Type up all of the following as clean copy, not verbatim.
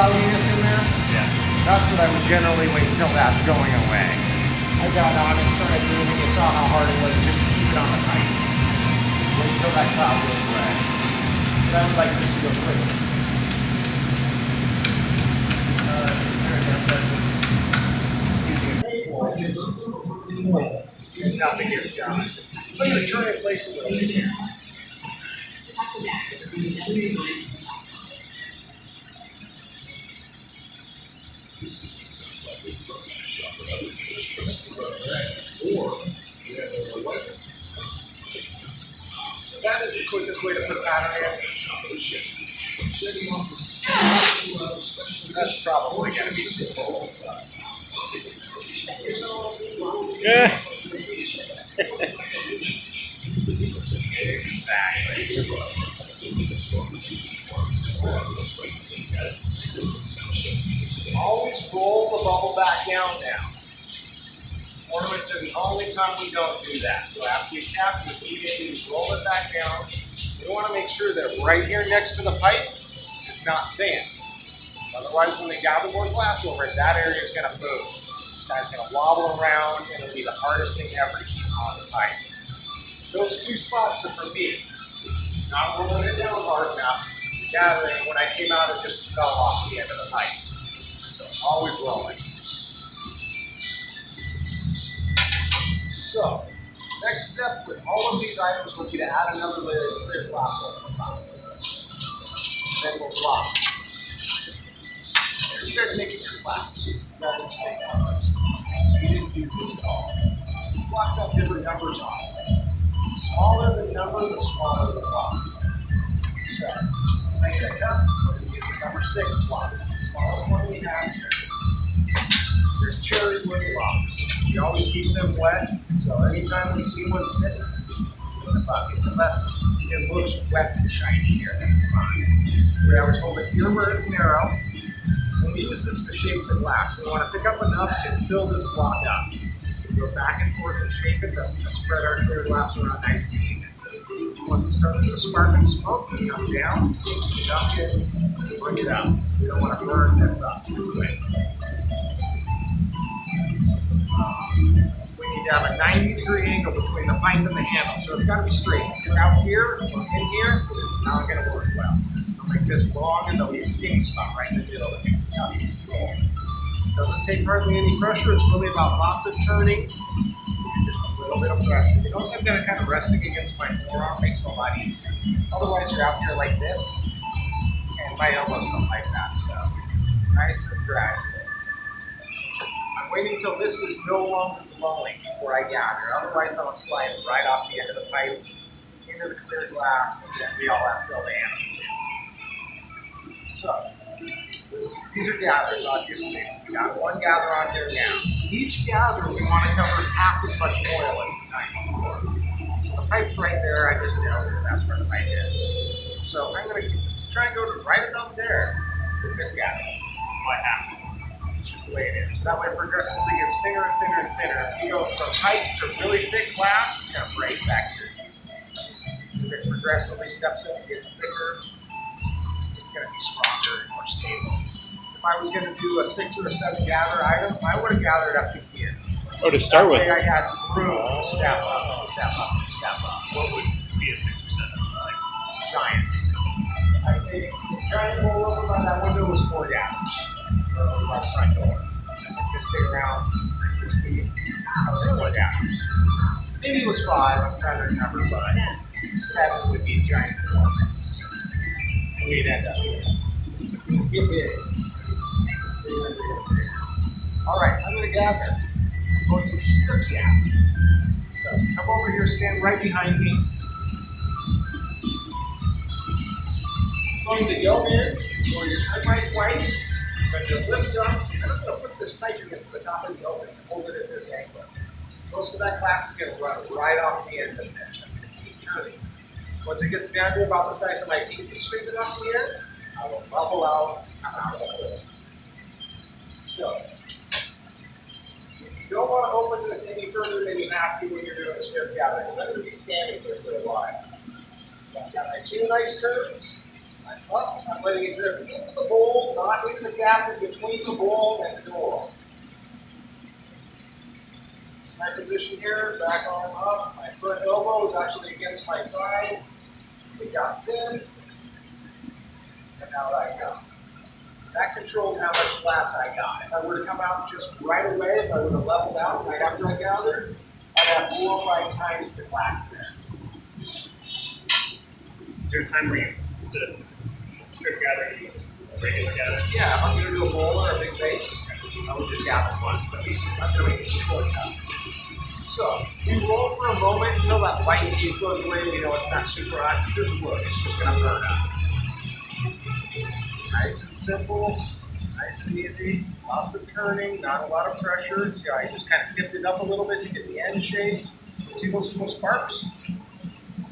cloudiness in there, Yeah. that's what I would generally wait until that's going away. I got on and started moving. You saw how hard it was just to keep it on the pipe. Wait until that cloud goes away. But I would like this to go quicker. Nothing gets done. So I'm going to turn it place a little bit here. So that is the quickest way to put pattern in. That's probably going to be too cold. Yeah. Exactly. Always roll the bubble back down now. Ornaments are the only time we don't do that. So after you cap, you immediately roll it back down. You want to make sure that right here next to the pipe is not thin. Otherwise, when they gather more glass over it, that area is going to move. This guy's going to wobble around, and it'll be the hardest thing ever to keep on the pipe. Those two spots are for me. Not rolling it down hard enough. Gathering, when I came out, it just fell off the end of the pipe. So always rolling. So, next step with all of these items will be to add another layer of clear glass over the top. Then we'll block. You guys making your flats. You guys make flats. You didn't do this at all. Blocks have different numbers on it. The smaller the number, the smaller the block. So, I get a cup. We're going to use the number 6 block. It's the smallest one we have here. There's cherry wood blocks. We always keep them wet. So anytime we see one sitting in the bucket, unless it looks wet and shiny here, then it's fine. We always hold it here where it's narrow. When we use this to shape the glass, we want to pick up enough to fill this block up. We go back and forth and shape it. That's going to spread our clear glass around nice and even. Once it starts to spark and smoke, we come down, dump it, bring it up. We don't want to burn this up too quick. We need to have a 90-degree angle between the pipe and the handle, so it's got to be straight. If you're out here or in here, it is not going to work well. I'll make this long, and there'll be a skinny spot right in the middle that makes it tough to control. Doesn't take hardly any pressure. It's really about lots of turning and just a little bit of pressure. You notice I've got it kind of resting against my forearm, makes it a lot easier. Otherwise, you're out here like this, and my elbows don't like that, so nice and gradual. Waiting until this is no longer glowing before I gather. Otherwise, I'll slide it right off the end of the pipe into the clear glass, and then we all have to fill the answer to. So, these are gathers, obviously. We got one gather on here now. Each gather, we want to cover half as much oil as the time before. So the pipe's right there. I just know because that's where the pipe is. So I'm going to try and go to right about there with this gather. What happened? It's just the way it is. So that way it progressively gets thinner and thinner and thinner. If you go from pipe to really thick glass, it's going to break back here easily. If it progressively steps up and gets thicker, it's going to be stronger and more stable. If I was going to do a 6 or a 7 gather item, I would have gathered up to here. Oh, to start with. That way I had room to step up and step up and step up. What would be a 6 or 7? Like Giant. I think the giant roll over by that window was 4 gathers. By the front door. Like this big round, like this big. That was 4 gathers. Maybe it was 5, I'm trying to remember, but 7 would be a giant performance. And we'd end up here. These get big. Alright, I'm going to gather. I'm going to strip gather. So come over here, stand right behind me. I'm going to go in, I'm going to turn right twice. I'm going to lift up, and I'm going to put this pipe against the top of the opening and hold it at this angle. Most of that glass is going to run right off the end of this. I'm going to keep turning. Once it gets down to about the size of my pinky straight off the end, I will bubble out and come out of the hole. So, you don't want to open this any further than you have to when you're doing a strip gather, because I'm going to be standing here for a while. So I've got my 2 nice turns. I'm up, I'm letting it drip into the bowl, not into the gap in between the bowl and the door. My position here, back arm up, my front elbow is actually against my side. It got thin, and out I go. That controlled how much glass I got. If I were to come out just right away, if I would have leveled out right after I gathered, I'd have 4 or 5 times the glass there. Is there a time where you, instead of strip gathering, you just regular gathering? Yeah, if I'm going to do a bowl or a big base, I would just gather once, but at least I'm doing a shortcut. So, we roll for a moment until that white piece goes away. You know it's not super hot because it's wood. It's just going to burn up. Nice and simple, nice and easy. Lots of turning, not a lot of pressure. See how I just kind of tipped it up a little bit to get the end shaped. See those little sparks?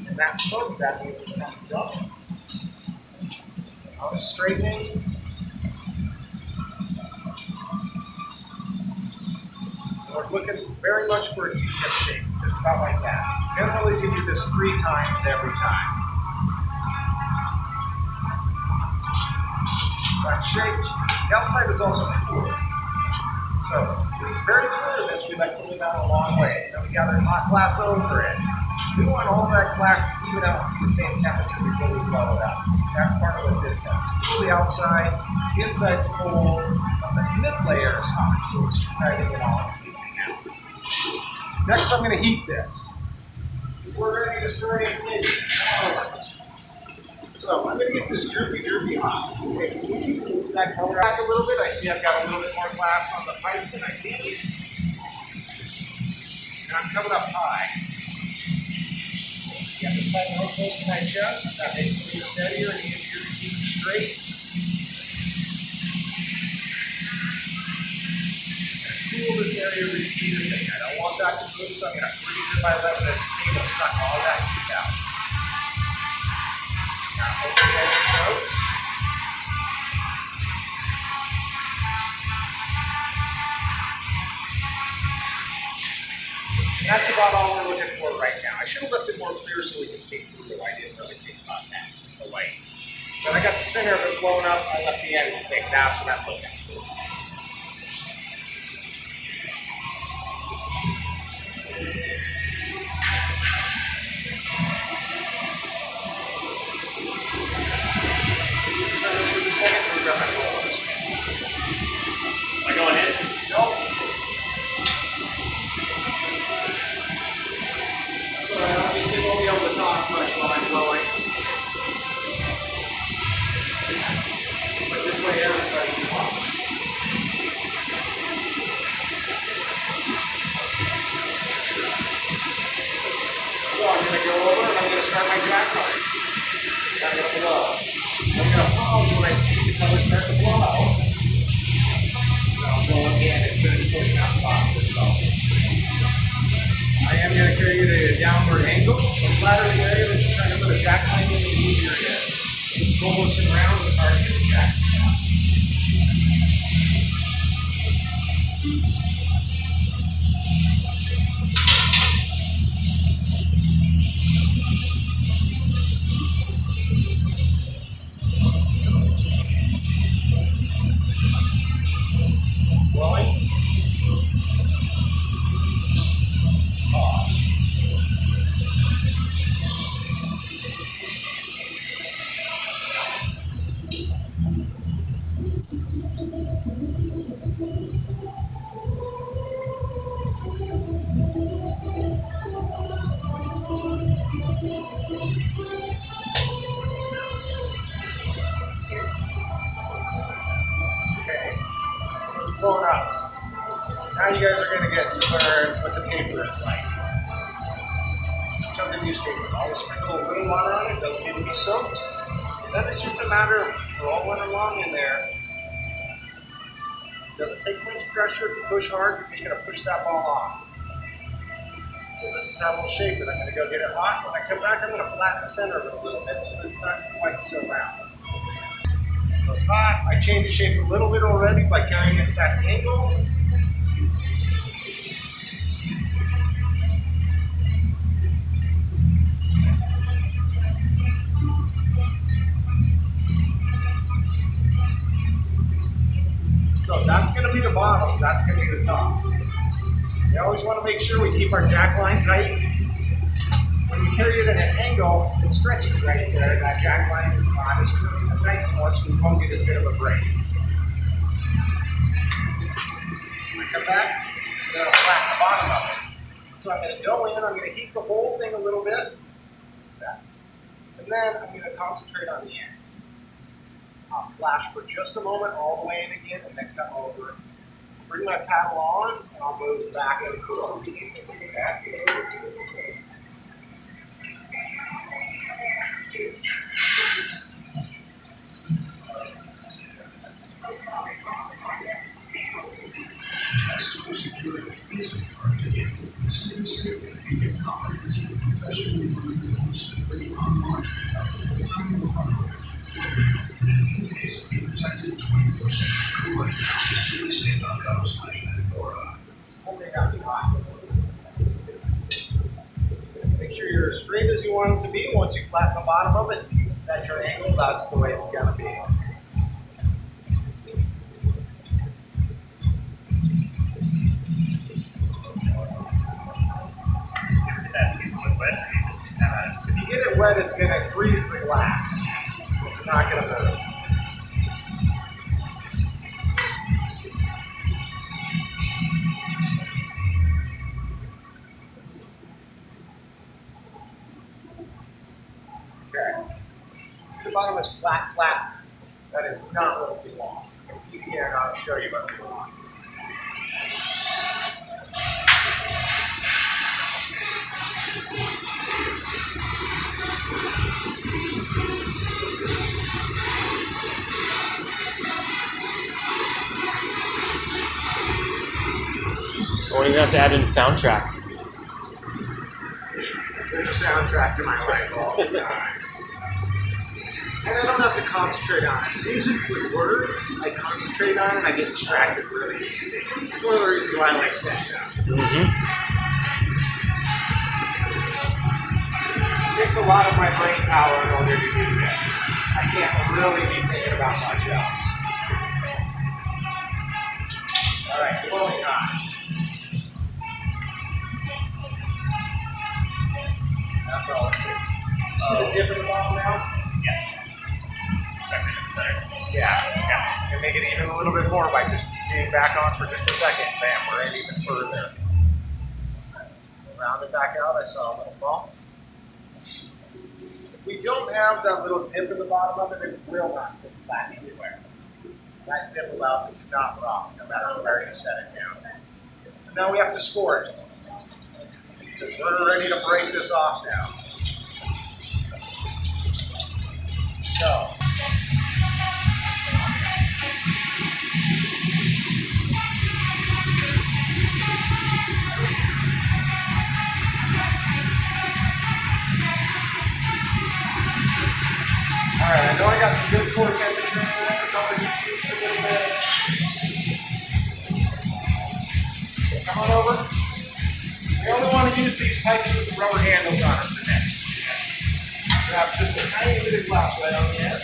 And that smoke, that means it's not up. Now it's straightening. We're looking very much for a Q-tip shape, just about like that. Generally, you do this 3 times every time. That's shaped. The outside is also poured. So, to be very clear of this, we like to move out a long way. Then we gather hot glass over it. We want all that glass to even out at the same temperature before we blow it out. That's part of what this does. It's cool the outside, the inside's cold, but the mid layer is hot, so it's spreading it all. Next, I'm going to heat this. We're ready to start anything. So I'm going to get this droopy hot. Okay, would you move that color back a little bit? I see I've got a little bit more glass on the pipe than I need. And I'm coming up high. Get this pipe real close to my chest. That makes it a little steadier and easier to keep straight. Cool this area repeatedly. I don't want that to move, so I'm going to freeze it by letting this table suck all that heat out. Now open the edge of those. And that's about all we're looking for right now. I should have left it more clear so we can see through. I didn't really think about that, the light. But I got the center of it blown up. I left the end thick. That's what I'm looking for. Am I going in? Nope. So I obviously won't be able to talk much while I'm blowing. But this way everybody can talk. So I'm going to go over and I'm going to start my jackknife. I'm going to blow. I'm going to pause when I see the color start to blow. I'll blow again and finish pushing out the bottom of this belt. I am going to create a downward angle. The flatter the area that you're trying to put a jackknife in, the easier it is. If it's bulbous and round, it's hard to get the jackson down. Blowing. Pause. Okay. So it's blown up. Now you guys are going to get to learn what the paper is like. Chunk of newspaper. Always sprinkle a little water on it. Doesn't need to be soaked. And then it's just a matter of roll it along in there. Doesn't take much pressure. If you push hard, you're just going to push that ball off. So this is how we'll shape it. I'm going to go get it hot. When I come back, I'm going to flatten the center of it a little bit so it's not quite so round. So it's hot. I changed the shape a little bit already by carrying it at that angle. that's going to be the bottom, that's going to be the top. We always want to make sure we keep our jack line tight. When you carry it at an angle, it stretches right there. That jack line is not as tight anymore, so we won't get as good of a break. When I come back, I'm going to flatten the bottom of it. So I'm going to go in, I'm going to heat the whole thing a little bit. And then I'm going to concentrate on the end. I'll flash for just a moment all the way in again and then come over. Bring my paddle on and I'll move back and forth. Okay. Make sure you're as straight as you want it to be. Once you flatten the bottom of it, you set your angle, that's the way it's going to be. If you get it wet, it's going to freeze the glass. It's not going to move. Okay. See, the bottom is flat. That is not what we want. Repeat again, and I'll show you what we want. Or you have to add in a soundtrack. There's a soundtrack to my life all the time. And I don't have to concentrate on it. Music with words, I concentrate on it, I get distracted really easy. One of the reasons why I like stand-up. It takes a lot of my brain power in order to do this. I can't really be thinking about much else. All right, blowing on. That's all it takes. See the dip in the bottom now? Yeah. Second in the center. Yeah. And make it even a little bit more by just getting back on for just a second. Bam, we're in even further. Round it back out, I saw a little bump. If we don't have that little dip in the bottom of it, it will not sit flat anywhere. That dip allows it to not rock, no matter where you set it down. So now we have to score it. Because we're ready to break this off now. So. Alright, I know I got some good core temperature in there, probably just a little bit. So come on over. We only want to use these pipes with the rubber handles on it for this. Grab just a tiny bit of glass right on the end.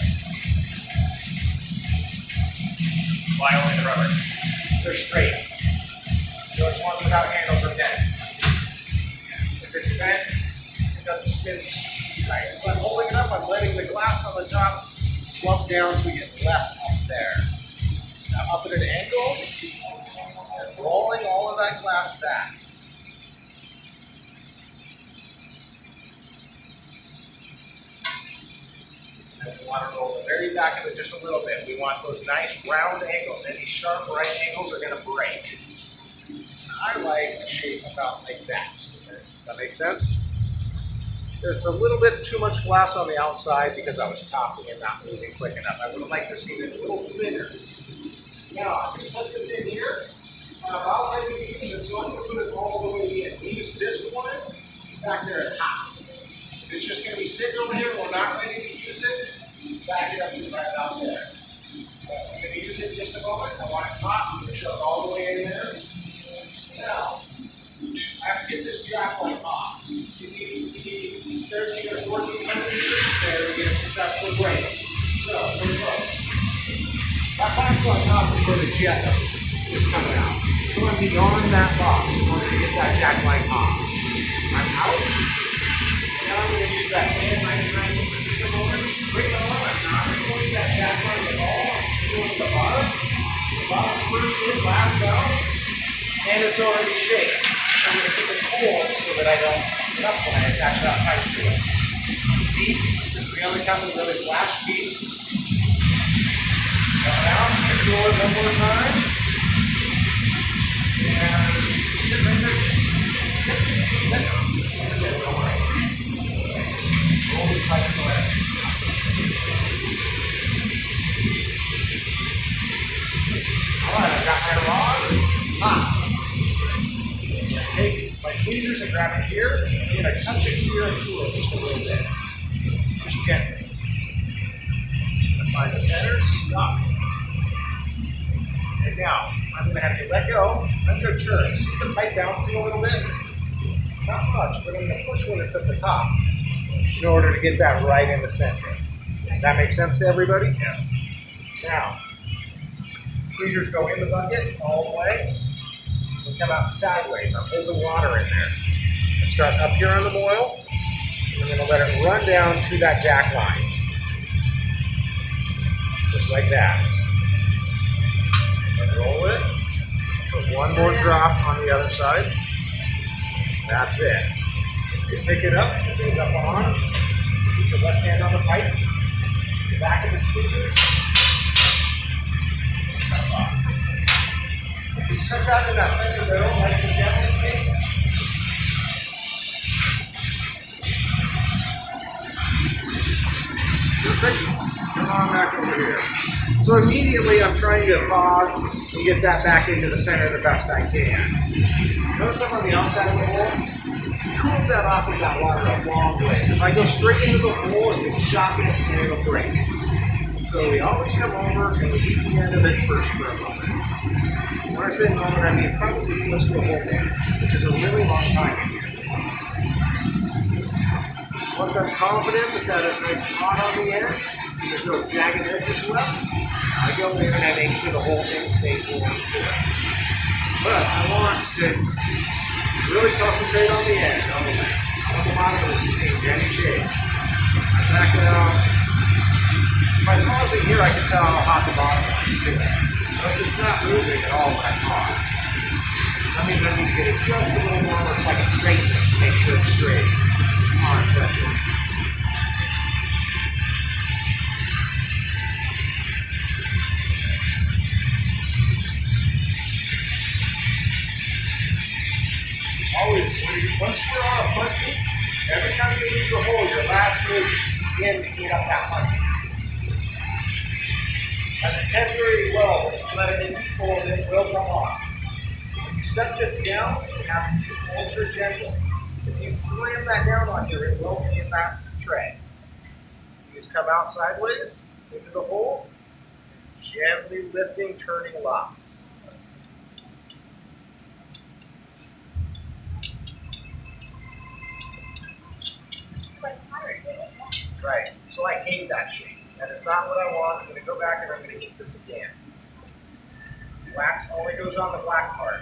Why only the rubber? They're straight. Those ones without handles are bent. If it's bent, it doesn't spin right. So I'm holding it up, I'm letting the glass on the top slump down so we get less up there. Now up at an angle, and rolling all of that glass back. And we want to roll the very back of it just a little bit. We want those nice round angles. Any sharp right angles are going to break. I like a shape about like that. Does that make sense? There's a little bit too much glass on the outside because I was topping and not moving quick enough. I would have liked to see it a little thinner. Now, I'm going to set this in here. About ready to use it, so I'm going to put it all the way in. We use this one back there at top. It's just going to be sitting over here. We're not ready to use it. Back it up to right out there. I'm going to use it in just a moment. I want it hot. I'm going to shove it all the way in there. Now, I have to get this jack light off. It needs to be 13 or 14 millimeters there to get a successful break. So, pretty close. That box on top is where the jet goes. coming out. So I'm beyond that box in order to get that jack line off. I'm out. Now I'm going to use that hand 99 for just a moment. Straight on. I'm not going that jack line at all. I'm going to the bottom. The bottom first in, last out. And it's already shaped. I'm going to keep it cool so that I don't get up when I attach that pipe to it. Deep. This is the only time we really flash deep. Come down, control it one more time. And sit right there. Sit. Don't worry. Roll this pipe to the left. Alright, I've got my rod. It's hot. Take my tweezers and grab it here. I'm going to touch it here and cool it just a little bit. Just gently. Find the center, stop. And now, I'm going to have you let go. I'm going to turn. See the pipe bouncing a little bit? Not much, but I'm going to push when it's at the top in order to get that right in the center. That makes sense to everybody? Yeah. Now, tweezers go in the bucket all the way. We come out sideways. I'm holding water in there. I start up here on the boil. And I'm going to let it run down to that jack line. Just like that. And roll it. Put one more drop on the other side. That's it. You pick it up, it goes up on. Put your left hand on the pipe. The back of the tweezers. Cut off. If you set that in that center middle, nice and gently, please. Perfect. Come on back over here. So immediately I'm trying to pause and get that back into the center the best I can. Notice I'm on the outside of the hole. Cool that off with that water a long way. If I go straight into the hole, it can shock it and it'll break. So we always come over and we heat the end of it first for a moment. When I say moment, I mean probably close to a whole minute, which is a really long time. Once I'm confident that that is nice and hot on the end, and there's no jagged edges left, I go in and I make sure the whole thing stays warm to it. But I want to really concentrate on the end, on the left. I want the bottom of this to take any shape. I back it out. By pausing here, I can tell how hot the bottom is too. Notice it's not moving at all when I pause. That means I need to get it just a little warmer so I can straighten this to make sure it's straight on center. Always, once we're on a punty, every time you leave the hole, your last move's in to heat up that punty. As a temporary weld, if you let it in too cold, it will come off. When you set this down, it has to be ultra gentle. If you slam that down on here, it will be in that tray. You just come out sideways into the hole, gently lifting, turning lots. Right, so I hate that shape. That is not what I want. I'm going to go back and I'm going to heat this again. Wax only goes on the black part.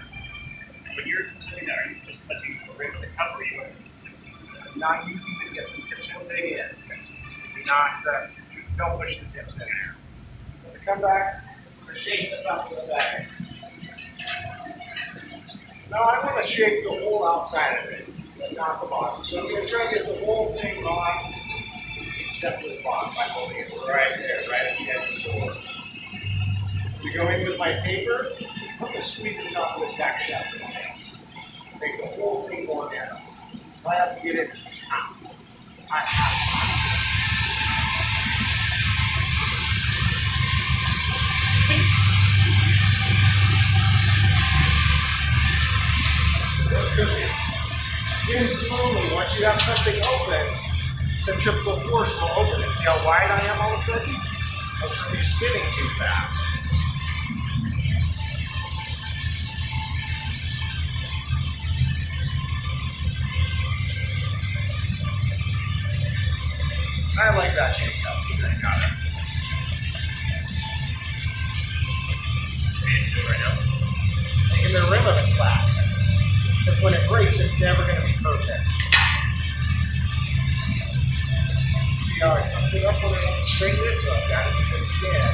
When you're touching that, are you just touching the rim of the cup or are you using the tips? I'm not using the tips. The tips will dig in. Don't push the tips in there. I'm going to come back. I'm going to shake this up to the back. Now I want to shake the whole outside of it, but not the bottom. So I'm going to try to get the whole thing on, except for the bottom by holding it right there, right at the edge of the door. We go in with my paper. I'm going to squeeze the top of this back shelf. Make the whole thing more narrow. So I have to get it out. Spin slowly. Once you have something open, centrifugal force will open it. See how wide I am all of a sudden? That's from me spinning too fast. I like that shape up. Got it. Right now. making the rim of it flat. Because when it breaks, it's never going to be perfect. See how I fucked it up when I straightened it? So I've got to do this again.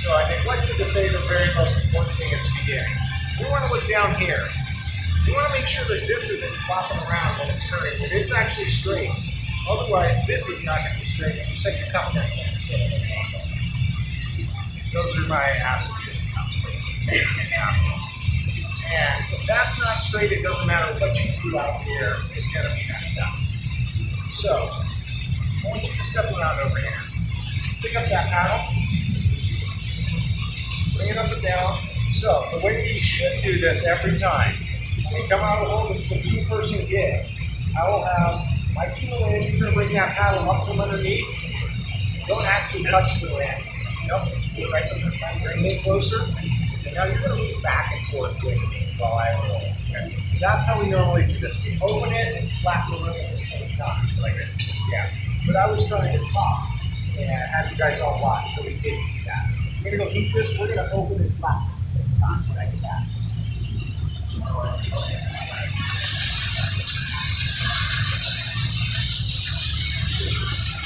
So I neglected to say the very most important thing at the beginning. We want to look down here. You want to make sure that this isn't flopping around when it's turning, that it's actually straight. Otherwise, this is not going to be straight. You set your cup down. Those are my acid sugar cups. And if that's not straight, it doesn't matter what you do out here, it's going to be messed up. So, I want you to step around over here. Pick up that paddle. Bring it up and down. So, the way you should do this every time, when you come out of the hole with the two-person gig, I will have my tool in, you're going to bring that paddle up from underneath. Don't actually touch the land. Nope, do it right the first time. Bring it closer. And now you're going to move back and forth with me while I roll. Okay? That's how we normally do this. We open it and flatten the room at the same time. So like this, yeah. But I was trying to talk and have you guys all watch, so we didn't do that. We're going to go keep this, we're going to open and flatten at the same time, like that. I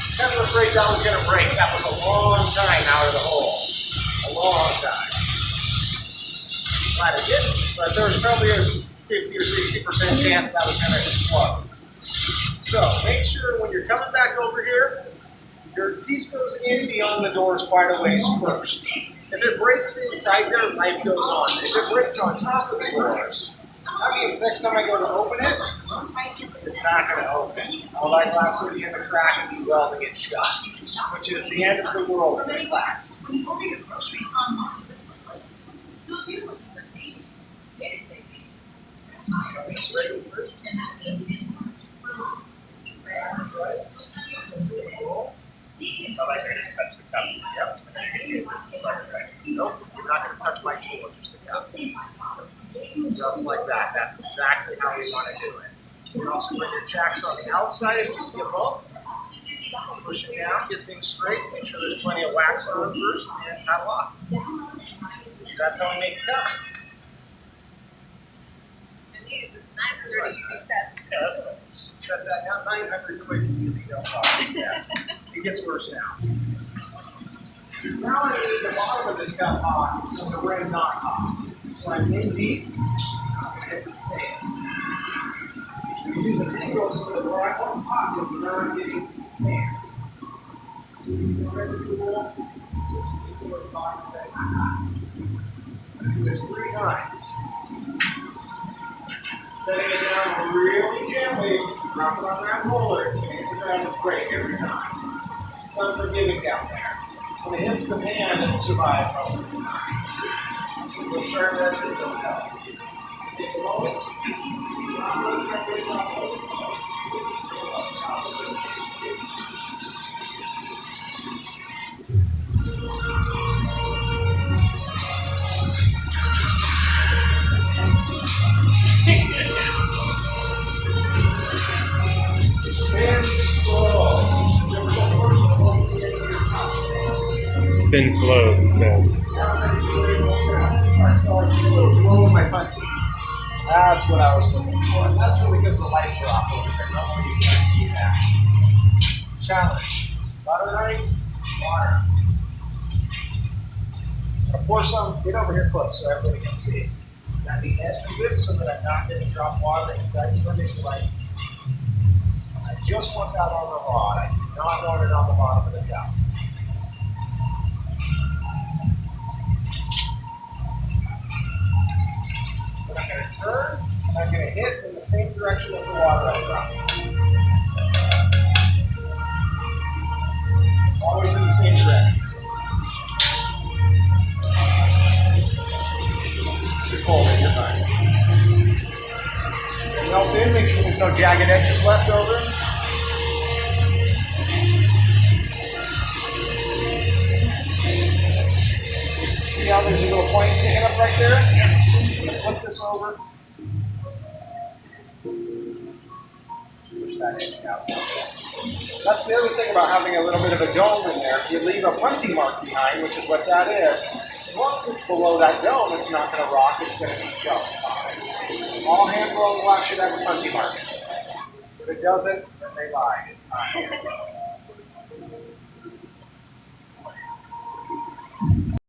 was kind of afraid that was going to break. That was a long time out of the hole. A long time. Glad it didn't, but there was probably a 50 or 60% chance that was going to explode. So make sure when you're coming back over here, your piece goes in beyond the doors quite a ways first. If it breaks inside there, life goes on. If it breaks on top of the doors, that means next time I go to open it, it's not going to open. All that glass will be in the crack and be welding it shut, which is the end of the world for the glass. Straight first. So like you're going to touch the cup. Yep. And you can use this as like a right. Nope, you're not going to touch my tool, just the cup. Just like that. That's exactly how we want to do it. You can also bring your jacks on the outside if you see a bump. Push it down, get things straight, make sure there's plenty of wax on first, and paddle off. That's how we make a cup. And these 900 easy steps. Yeah, that's it. Set that down, 900 quick, easy, no problem steps. It gets worse now. Now I need the bottom of this cup hot, so the rim not hot. So I'm in deep, I'm going to hit the fan. So you use an angle so that where I want hot is where I'm getting the fan. Do this 3 times. Setting it down really gently, drop it on that roller, it's going to hit the ground and break every time. It's unforgiving down there. When it hits the pan, it'll survive most of the time. So we'll try that and it'll help. Take a moment. Spin slow. Spin slow, he says. That's what I was looking for. And that's really because the lights are off over there. Normally you can't see that. Challenge. Butter knife, water. I'll pour some, get over here close so everybody can see. Got the edge of this so that I'm not going to drop water inside the light. I just want that on the rod. I do not want it on the bottom of the cup. But I'm going to turn, and I'm going to hit in the same direction as the water I dropped. Always in the same direction. Just hold it, you're fine. Melt in, make sure there's no jagged edges left over. See how there's a little point sticking up right there? I'm going to flip this over. Push that edge out. That's the other thing about having a little bit of a dome in there. If you leave a punty mark behind, which is what that is, As long as it's below that dome, it's not going to rock. It's going to be just fine. All hand blown glass should have a punty mark. If it doesn't, then they lied. It's not.